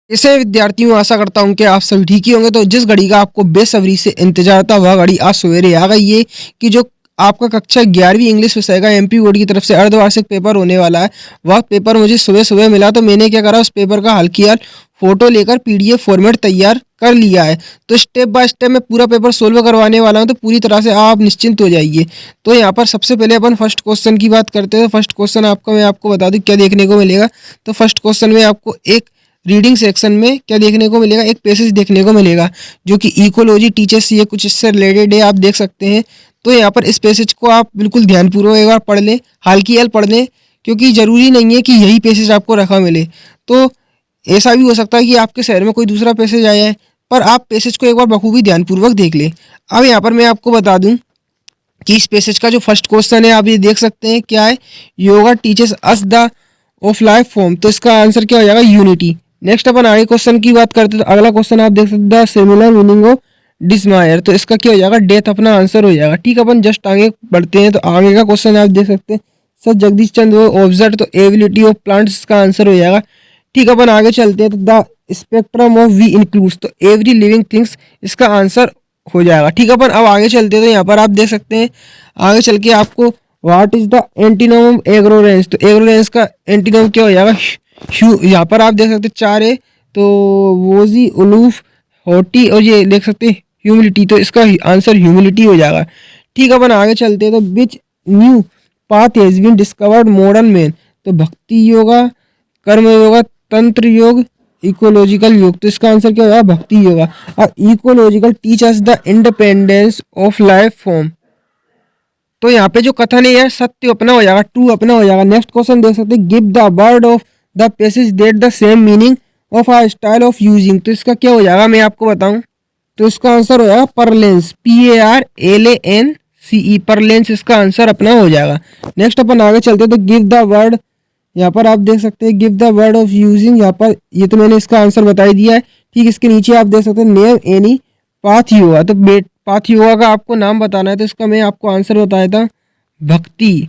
ऐसे विद्यार्थियों आशा करता हूँ कि आप सभी ठीक ही होंगे। तो जिस घड़ी का आपको बेसब्री से इंतजार था वह घड़ी आज सवेरे आ गई है कि जो आपका कक्षा 11वीं इंग्लिश विषय का एमपी बोर्ड की तरफ से अर्धवार्षिक पेपर होने वाला है। वह पेपर मुझे सुबह सुबह मिला तो मैंने क्या करा, उस पेपर का हल किया, फोटो लेकर पीडीएफ फॉर्मेट तैयार कर लिया है। तो स्टेप बाय स्टेप मैं पूरा पेपर सोल्व करवाने वाला हूँ, तो पूरी तरह से आप निश्चिंत हो जाइए। तो यहाँ पर सबसे पहले अपन फर्स्ट क्वेश्चन की बात करते हैं। तो फर्स्ट क्वेश्चन मैं आपको बता दूँ क्या देखने को मिलेगा। तो फर्स्ट क्वेश्चन में आपको एक रीडिंग सेक्शन में क्या देखने को मिलेगा, एक पैसेज देखने को मिलेगा जो कि इकोलॉजी टीचर्स, ये कुछ इससे रिलेटेड है, आप देख सकते हैं। तो यहाँ पर इस पैसेज को आप बिल्कुल ध्यानपूर्वक एक बार पढ़ लें, हाल की हाल पढ़ लें, क्योंकि ज़रूरी नहीं है कि यही पैसेज आपको रखा मिले। तो ऐसा भी हो सकता है कि आपके शहर में कोई दूसरा पैसेज आया है, पर आप पैसेज को एक बार बखूबी ध्यानपूर्वक देख लें। अब यहाँ पर मैं आपको बता दूं कि इस पैसेज का जो फर्स्ट क्वेश्चन है, आप ये देख सकते हैं क्या है, yoga teachers us the of life form. तो इसका आंसर क्या हो जाएगा, यूनिटी। नेक्स्ट अपन आगे क्वेश्चन की बात करते हैं। तो अगला क्वेश्चन आप देख सकते हैं, सिमिलर मीनिंग ऑफ डिसमायर। तो इसका क्या हो जाएगा, डेथ अपना आंसर हो जाएगा। ठीक है, अपन जस्ट आगे बढ़ते हैं। तो आगे का क्वेश्चन आप देख सकते हैं, सर जगदीश चंद्र ऑब्जर्व, तो एबिलिटी ऑफ प्लांट्स का आंसर हो जाएगा। ठीक है, अपन आगे चलते हैं। तो the spectrum of we includes, तो एवरी लिविंग थिंग्स, इसका आंसर हो जाएगा। ठीक है, अपन अब आगे चलते हैं। तो यहाँ पर आप देख सकते हैं, आगे चल के आपको व्हाट इज द एंटीनोम ऑफ एग्रोरेंस, तो एग्रोरेंस का एंटीनोम क्या हो जाएगा, यहाँ पर आप देख सकते हैं चार है, तो वोजी, उलूफ, होटी और ये देख सकते हैं ह्यूमिलिटी। तो इसका आंसर ह्यूमिलिटी हो जाएगा। ठीक है, अपन आगे चलते हैं। तो which new path has been discovered modern man, तो भक्ति योगा, कर्म योगा, तंत्र योग, इकोलॉजिकल योग। तो इसका आंसर क्या होगा, भक्ति योगा। और ecological teach us the independence of life form. तो यहाँ पे जो कथन है यार, सत्य अपना हो जाएगा, ट्रू अपना हो जाएगा। नेक्स्ट क्वेश्चन देख सकते हैं, give the word of the passage that the same meaning of a style of using. तो इसका क्या हो जाएगा, मैं आपको बताऊं। तो इसका आंसर हो जाएगा परलेंस, PARLANCE, परलेंस इसका आंसर अपना हो जाएगा। नेक्स्ट अपन आगे चलते हैं। तो गिव द वर्ड, यहाँ पर आप देख सकते हैं give the word of using, यहाँ पर ये तो मैंने इसका आंसर बता ही दिया है। ठीक, इसके नीचे आप देख सकते हैं नेम एनी पाथ योगा, तो पाथ योगा का आपको नाम बताना है। तो इसका मैं आपको आंसर बताया था भक्ति,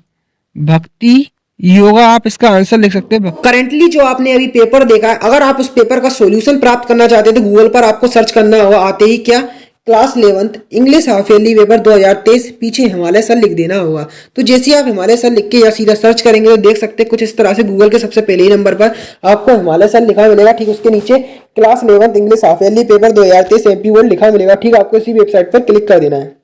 भक्ति योगा, आप इसका आंसर लिख सकते हैं। करेंटली जो आपने अभी पेपर देखा है, अगर आप उस पेपर का सॉल्यूशन प्राप्त करना चाहते हैं तो गूगल पर आपको सर्च करना होगा, आते ही क्या, class 11th English half yearly paper 2023, पीछे हिमालय सर लिख देना होगा। तो जैसे आप हिमालय सर लिख के या सीधा सर्च करेंगे तो देख सकते हैं कुछ इस तरह से गूगल के सबसे पहले ही नंबर पर आपको हिमालय सर लिखा मिलेगा। ठीक, उसके नीचे class 11th English half yearly paper 2023 MP board लिखा मिलेगा। ठीक, आपको इसी वेबसाइट पर क्लिक कर देना है।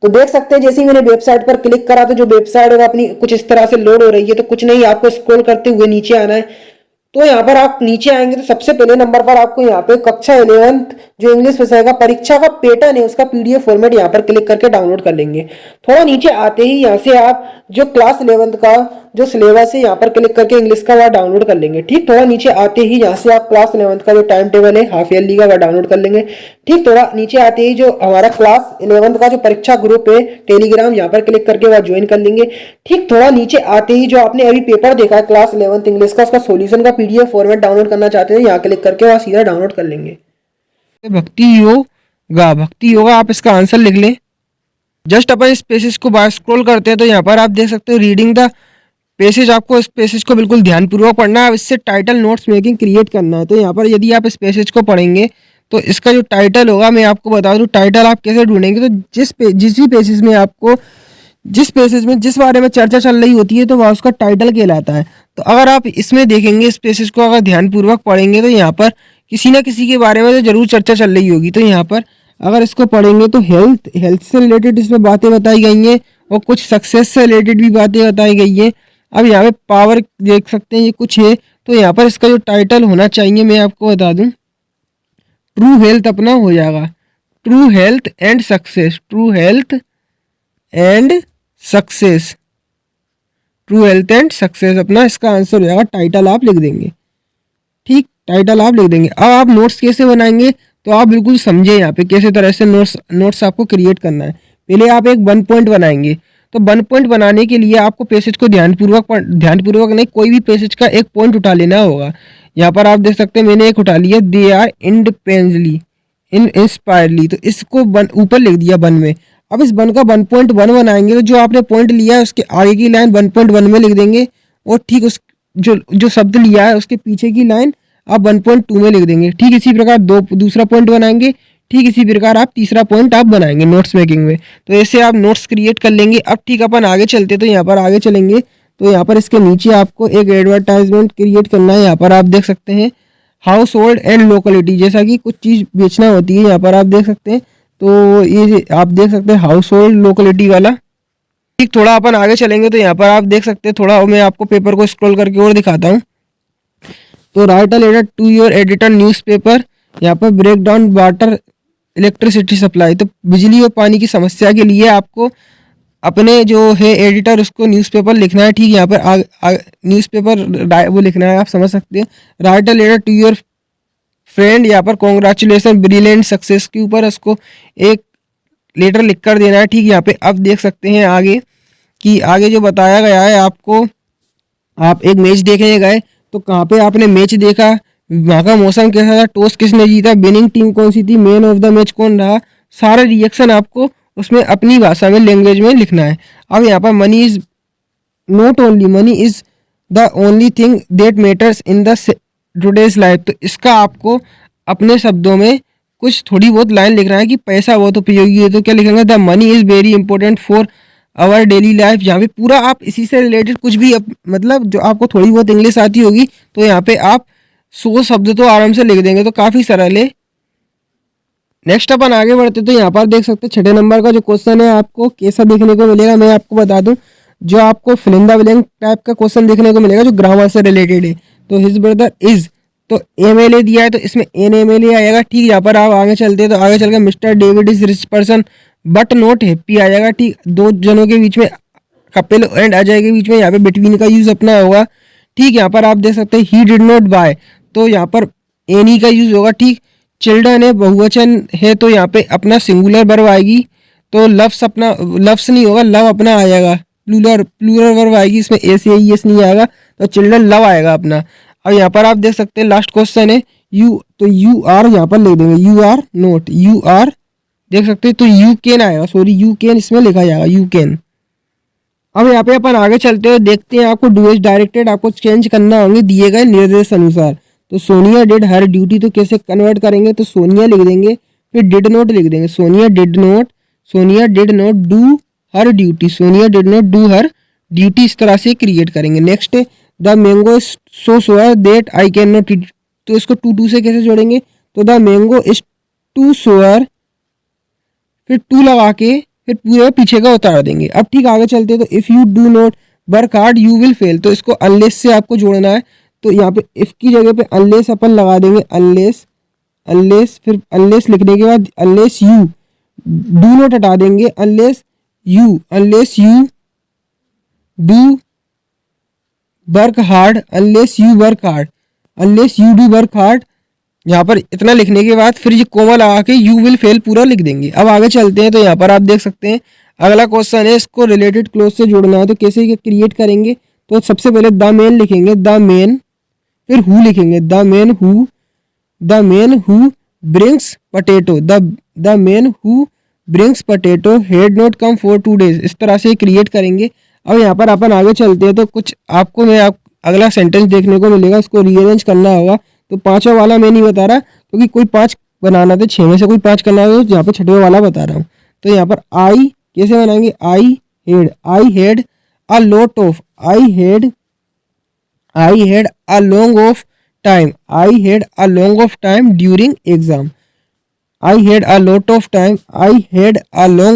तो देख सकते हैं जैसे ही मैंने वेबसाइट पर क्लिक करा तो जो वेबसाइट है अपनी कुछ इस तरह से लोड हो रही है। तो कुछ नहीं, आपको स्क्रॉल करते हुए नीचे आना है। तो यहाँ पर आप नीचे आएंगे तो सबसे पहले नंबर पर आपको यहाँ पे कक्षा 11th जो इंग्लिश विषय का परीक्षा का पैटर्न है उसका पीडीएफ फॉर्मेट यहाँ पर क्लिक करके डाउनलोड कर लेंगे। थोड़ा नीचे आते ही यहाँ से आप जो क्लास 11th का जो सिलेबस है यहाँ पर क्लिक करके इंग्लिश का वह डाउनलोड कर लेंगे। ठीक, थोड़ा नीचे आते ही यहाँ से आप क्लास 11th का जो टाइम टेबल है हाफ ईयरली का वह डाउनलोड कर लेंगे। ठीक, थोड़ा नीचे आते ही जो हमारा क्लास 11th का जो परीक्षा ग्रुप है टेलीग्राम, यहाँ पर क्लिक करके वह ज्वाइन कर लेंगे। ठीक, थोड़ा नीचे आते ही जो आपने अभी पेपर देखा है क्लास 11th इंग्लिश का, उसका सोल्यूशन का पीडीएफ फॉर्मेट डाउनलोड करना चाहते हैं, यहाँ क्लिक करके वह सीधा डाउनलोड कर लेंगे। भक्ति योगा, भक्ति योगा, आप इसका आंसर लिख लें। जस्ट अपन इस पेसेज को बाहर स्क्रॉल करते हैं। तो यहाँ पर आप देख सकते हो रीडिंग द पेसेज, आपको इस पेसेज को बिल्कुल ध्यानपूर्वक पढ़ना है। इससे टाइटल नोट्स मेकिंग क्रिएट करना है। तो यहाँ पर यदि आप इस पेसेज को पढ़ेंगे तो इसका जो टाइटल होगा, मैं आपको बता दूँ टाइटल आप कैसे ढूंढेंगे। तो जिस भी पेसेज में आपको, जिस पेसेज में जिस बारे में चर्चा चल रही होती है तो वह उसका टाइटल कहलाता है। तो अगर आप इसमें देखेंगे, इस पेसेज को अगर ध्यानपूर्वक पढ़ेंगे तो यहाँ पर किसी ना किसी के बारे में तो जरूर चर्चा चल रही होगी। तो यहाँ पर अगर इसको पढ़ेंगे तो हेल्थ से रिलेटेड इसमें बातें बताई गई हैं और कुछ सक्सेस से रिलेटेड भी बातें बताई गई हैं। अब यहाँ पे पावर देख सकते हैं, ये कुछ है। तो यहाँ पर इसका जो टाइटल होना चाहिए, मैं आपको बता दूं, ट्रू हेल्थ अपना हो जाएगा, true health and success, true health and success, true health and success अपना इसका आंसर हो जाएगा। टाइटल आप लिख देंगे। ठीक, टाइटल आप लिख देंगे। अब आप नोट्स कैसे बनाएंगे तो आप बिल्कुल समझे यहाँ पे कैसे तरह से नोट्स आपको क्रिएट करना है। पहले आप एक 1 पॉइंट बनाएंगे। तो 1 पॉइंट बनाने के लिए आपको पैसेज को ध्यानपूर्वक नहीं, कोई भी पैसेज का एक पॉइंट उठा लेना होगा। यहाँ पर आप देख सकते हैं मैंने एक उठा लिया, दे आर इंडिपेंडेंटली इंस्पायरली, तो इसको ऊपर लिख दिया 1 में। अब इस 1 का 1.1 बनाएंगे। तो जो आपने पॉइंट लिया है उसके आगे की लाइन 1.1 में लिख देंगे, और ठीक उस जो शब्द लिया है उसके पीछे की लाइन आप 1.2 में लिख देंगे। ठीक इसी प्रकार दूसरा पॉइंट बनाएंगे, ठीक इसी प्रकार आप तीसरा पॉइंट आप बनाएंगे नोट्स मेकिंग में। तो ऐसे आप नोट्स क्रिएट कर लेंगे। अब ठीक अपन आगे चलते, तो यहाँ पर आगे चलेंगे तो यहाँ पर इसके नीचे आपको एक एडवर्टाइजमेंट क्रिएट करना है। यहाँ पर आप देख सकते हैं हाउस होल्ड एंड लोकेलिटी, जैसा कि कुछ चीज़ बेचना होती है यहाँ पर आप देख सकते हैं। तो ये आप देख सकते हैं हाउस होल्ड लोकेलिटी वाला। ठीक थोड़ा अपन आगे चलेंगे तो यहाँ पर आप देख सकते हैं, थोड़ा मैं आपको पेपर को स्क्रॉल करके और दिखाता हूँ। तो write a letter to your editor newspaper, यहाँ पर break down water electricity supply, तो बिजली और पानी की समस्या के लिए आपको अपने जो है एडिटर उसको न्यूज़पेपर लिखना है। ठीक यहाँ पर न्यूज़पेपर वो लिखना है, आप समझ सकते हैं। Write a letter to your friend, यहाँ पर कॉन्ग्रेचुलेसन ब्रिलियंट सक्सेस के ऊपर उसको एक लेटर लिख कर देना है। ठीक यहाँ पे अब देख सकते हैं आगे कि आगे जो बताया गया है आपको, आप एक मैच देखने गए तो कहाँ पे आपने मैच देखा, वहाँ का मौसम कैसा था, टॉस किसने जीता, विनिंग टीम कौन सी थी, मैन ऑफ द मैच कौन रहा, सारे रिएक्शन आपको उसमें अपनी भाषा में लैंग्वेज में लिखना है। अब यहाँ पर money is not only, money is the only thing that matters in the today's life, तो इसका आपको अपने शब्दों में कुछ थोड़ी बहुत लाइन लिखना है कि पैसा बहुत उपयोगी है। तो क्या लिखेंगे, the money is very important for our daily life. यहाँ पे पूरा आप इसी से रिलेटेड कुछ भी मतलब जो आपको थोड़ी बहुत इंग्लिश आती होगी तो यहाँ पे आप 100 शब्द तो आराम से लिख देंगे, तो काफ़ी सरल है। नेक्स्ट अपन आगे बढ़ते तो यहाँ पर देख सकते हैं 6 नंबर का जो क्वेश्चन है आपको कैसा देखने को मिलेगा, मैं आपको बता दूं। जो आपको fill in the blank type का क्वेश्चन देखने को मिलेगा जो ग्रामर से रिलेटेड है। तो हिज ब्रदर इज, तो एमएलए दिया है तो इसमें एन एमएलए आएगा। ठीक यहाँ पर आप आगे चलते हैं तो आगे चल के Mr David is rich person but not happy आ जाएगा। ठीक दो जनों के बीच में, कपिल एंड अजय के बीच में यहाँ पे बिटवीन का यूज अपना होगा। ठीक यहाँ पर आप देख सकते हैं ही डिड नॉट बाय, तो यहाँ पर एनी का यूज होगा। ठीक चिल्ड्रन है बहुवचन है तो यहाँ पे अपना सिंगुलर वर्ब आएगी, तो लव्स अपना लव्स नहीं होगा, लव अपना आ जाएगा, प्लूरल वर्ब आएगी, इसमें एस एस नहीं आएगा, तो चिल्ड्रन लव आएगा अपना। अब यहाँ पर आप देख सकते हैं लास्ट क्वेश्चन है यू, तो यू आर यहाँ पर लिख देंगे, you are not, you are देख सकते हैं तो यू कैन आएगा, सॉरी यू कैन इसमें लिखा जाएगा, यू कैन। अब यहाँ पे अपन आगे चलते हुए देखते हैं आपको डू एज डायरेक्टेड आपको चेंज करना होंगे दिए गए निर्देश अनुसार। तो सोनिया डिड हर ड्यूटी, तो कैसे कन्वर्ट करेंगे, तो सोनिया लिख देंगे फिर डिड नॉट लिख देंगे, Sonia did not do her duty, Sonia did not do her duty, इस तरह से क्रिएट करेंगे। Next the mango so sour that I can not eat, तो इसको टू से कैसे जोड़ेंगे, तो the mango is too sour, फिर टू लगा के फिर पूरे पीछे का उतार देंगे। अब ठीक आगे चलते हैं तो if you do not work hard you will fail, तो इसको अनलेस से आपको जोड़ना है। तो यहाँ पे इफ़ की जगह पे अनलेस अपन लगा देंगे, अनलेस फिर अनलेस लिखने के बाद अनलेस यू, डू नॉट हटा देंगे, unless you do work hard, unless you do work hard. यहाँ पर इतना लिखने के बाद फिर ये कोमा लगा के यू विल फेल पूरा लिख देंगे। अब आगे चलते हैं तो यहाँ पर आप देख सकते हैं अगला क्वेश्चन है, इसको रिलेटेड क्लोज से जोड़ना है, तो कैसे क्रिएट करेंगे, तो सबसे पहले द मेन लिखेंगे, द मेन फिर हु लिखेंगे, the men who brings potato, the men who brings potato had not come for 2 days, इस तरह से क्रिएट करेंगे। अब यहाँ पर अपन आगे चलते हैं तो कुछ आपको अगला सेंटेंस देखने को मिलेगा, उसको रीअरेंज करना होगा। तो 5वां वाला मैं नहीं बता रहा क्योंकि कोई 5 बनाना था, 6 में से कोई 5 करना है, तो यहाँ पर 6वें वाला बता रहा हूँ। तो यहाँ पर आई कैसे बनाएंगे, I had a lot of, I had a long off time during exam, I had a long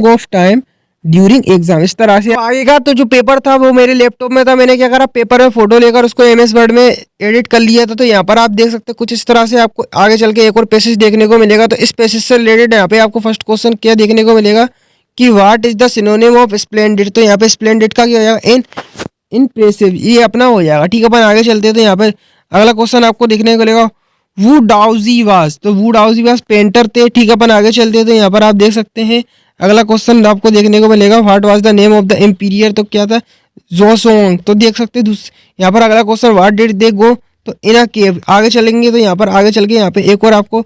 off time during exam, इस तरह से आगे का। तो जो पेपर था वो मेरे लैपटॉप में था, मैंने क्या करा पेपर में फोटो लेकर उसको एमएस वर्ड में एडिट कर लिया था। तो यहाँ पर आप देख सकते हैं कुछ इस तरह से आपको आगे चल के एक और पैसेज देखने को मिलेगा। तो इस पैसेज से रिलेटेड यहाँ पे आपको फर्स्ट क्वेश्चन क्या देखने को मिलेगा कि what is the synonym of splendid, तो यहाँ पे स्प्लेंडिड का क्या हो जाएगा, इम्प्रेसिव, ये अपना हो जाएगा। ठीक है, अपन आगे चलते हैं तो यहाँ पर अगला क्वेश्चन आपको देखने को मिलेगा वू डाउजी वाज, तो वू डाउजी वाज पेंटर थे। ठीक है, अपन आगे चलते हैं तो यहाँ पर आप देख सकते हैं अगला क्वेश्चन आपको देखने को मिलेगा what was the name of the emperor, तो क्या था जोसोंग। तो देख सकते हैं यहाँ पर अगला क्वेश्चन व्हाट डिड दे गो, तो इन अ केव। आगे चलेंगे तो यहाँ पर आगे चल के यहाँ पे एक और आपको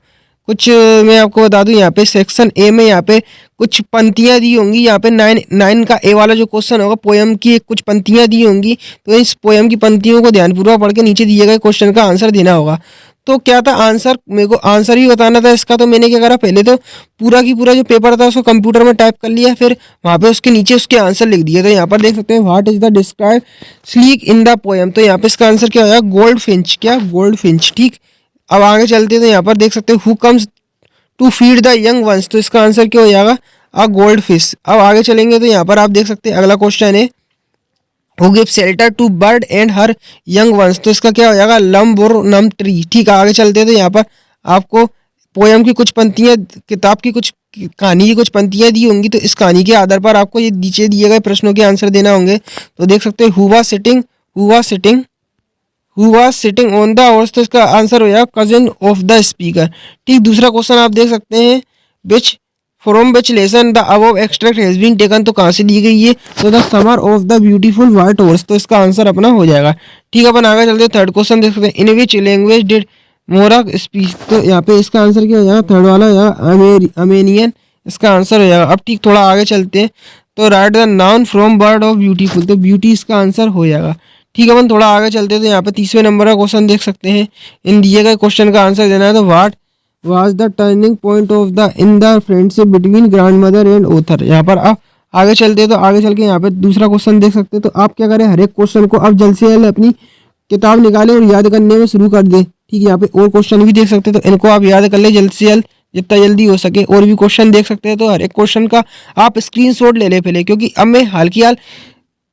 कुछ मैं आपको बता दूं, यहाँ पे सेक्शन ए में यहाँ पे कुछ पंक्तियाँ दी होंगी। यहाँ पे 9 का ए वाला जो क्वेश्चन होगा पोयम की कुछ पंक्तियाँ दी होंगी, तो इस पोयम की पंक्तियों को ध्यानपूर्वक पढ़ के नीचे दिए गए क्वेश्चन का आंसर देना होगा। तो क्या था आंसर, मेरे को आंसर ही बताना था इसका, तो मैंने क्या करा, पहले तो पूरा की पूरा जो पेपर था उसको कंप्यूटर में टाइप कर लिया, फिर वहाँ पे उसके नीचे उसके आंसर लिख दिए। तो यहाँ पर देख सकते हैं what is the describe sleek in the poem, तो यहाँ पे इसका आंसर क्या होगा, गोल्ड फिंच, क्या गोल्ड फिंच, ठीक। अब आगे चलते हैं तो यहाँ पर देख सकते हैं who comes to feed the young ones, तो इसका आंसर क्या हो जाएगा, अ गोल्ड फिश। अब आगे चलेंगे तो यहाँ पर आप देख सकते हैं अगला क्वेश्चन है who give shelter to bird and her young ones, तो इसका क्या हो जाएगा, लम्बोर्नम ट्री, ठीक है। आगे चलते हैं तो यहाँ पर आपको पोयम की कुछ पंक्तियाँ, किताब की कुछ कहानी की कुछ पंक्तियाँ दी होंगी, तो इस कहानी के आधार पर आपको ये नीचे दिए गए प्रश्नों के आंसर देना होंगे। तो देख सकते हैं who was sitting on the horse, तो इसका आंसर हो जाएगा कजिन ऑफ द स्पीकर, ठीक। दूसरा क्वेश्चन आप देख सकते हैं which from which lesson the above extract has been taken, तो कहाँ से ली गई है, तो the summer of the beautiful white horse, तो इसका आंसर अपना हो जाएगा, ठीक है। अपन आगे चलते हैं, थर्ड क्वेश्चन देख सकते हैं इन विच लैंग्वेज डिड मोरक स्पीच, तो यहाँ पे इसका आंसर क्या हो जाएगा, थर्ड वाला हो जाएगा अमेनियन, इसका आंसर हो जाएगा। अब ठीक थोड़ा आगे चलते हैं, तो right the noun from word of beautiful, तो ब्यूटी इसका आंसर हो जाएगा, ठीक है। अपन थोड़ा आगे चलते हैं तो यहाँ पे तीसरे नंबर का क्वेश्चन देख सकते हैं, इन दिए गए क्वेश्चन का आंसर देना है, तो what was the turning point of the in the friendship between grand mother and author. यहाँ पर आप आगे चलते हैं तो आगे चल के यहाँ पे दूसरा क्वेश्चन देख सकते हैं, तो आप क्या करें, हर एक क्वेश्चन को आप जल्द से जल्द अपनी किताब निकालें और याद करने में शुरू कर दें, ठीक है। यहाँ पे और क्वेश्चन भी देख सकते हैं, तो इनको आप याद कर ले जल्द से जल्द, जितना जल्दी हो सके। और भी क्वेश्चन देख सकते हैं, तो हर एक क्वेश्चन का आप स्क्रीनशॉट ले ले पहले, क्योंकि अब मैं हाल की हाल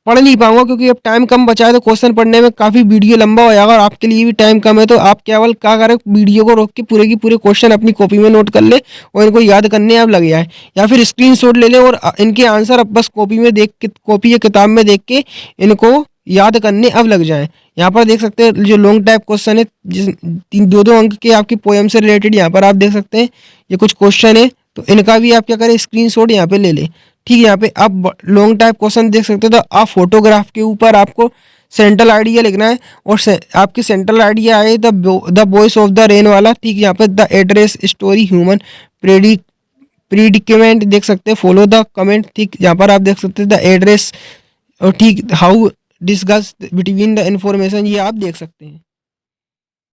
पढ़ नहीं पाऊंगा, क्योंकि अब टाइम कम बचा है, तो क्वेश्चन पढ़ने में काफ़ी वीडियो लंबा हो जाएगा और आपके लिए भी टाइम कम है। तो आप केवल क्या करें, वीडियो को रोक के पूरे की पूरे क्वेश्चन अपनी कॉपी में नोट कर ले और इनको याद करने आप लग जाए, या फिर स्क्रीनशॉट ले लें और इनके आंसर अब बस कॉपी में देख के, कॉपी या किताब में देख के इनको याद करने अब लग जाएं। यहाँ पर देख सकते हैं जो लॉन्ग टाइप क्वेश्चन है, जिस दो दो अंक के आपकी पोएम से रिलेटेड, यहाँ पर आप देख सकते हैं ये कुछ क्वेश्चन है, तो इनका भी आप क्या करें, स्क्रीनशॉट यहाँ पे ले लें, ठीक है। यहाँ पे आप लॉन्ग टाइप क्वेश्चन देख सकते हो, तो आप फोटोग्राफ के ऊपर आपको सेंट्रल आइडिया लिखना है, और आपकी सेंट्रल आइडिया है the voice of the rain वाला, ठीक। यहाँ पे द एड्रेस स्टोरी ह्यूमन प्रीडिकेमेंट देख सकते हैं, फॉलो द कमेंट, ठीक। यहाँ पर आप देख सकते हैं द एड्रेस, और ठीक how discuss between the information, ये आप देख सकते हैं।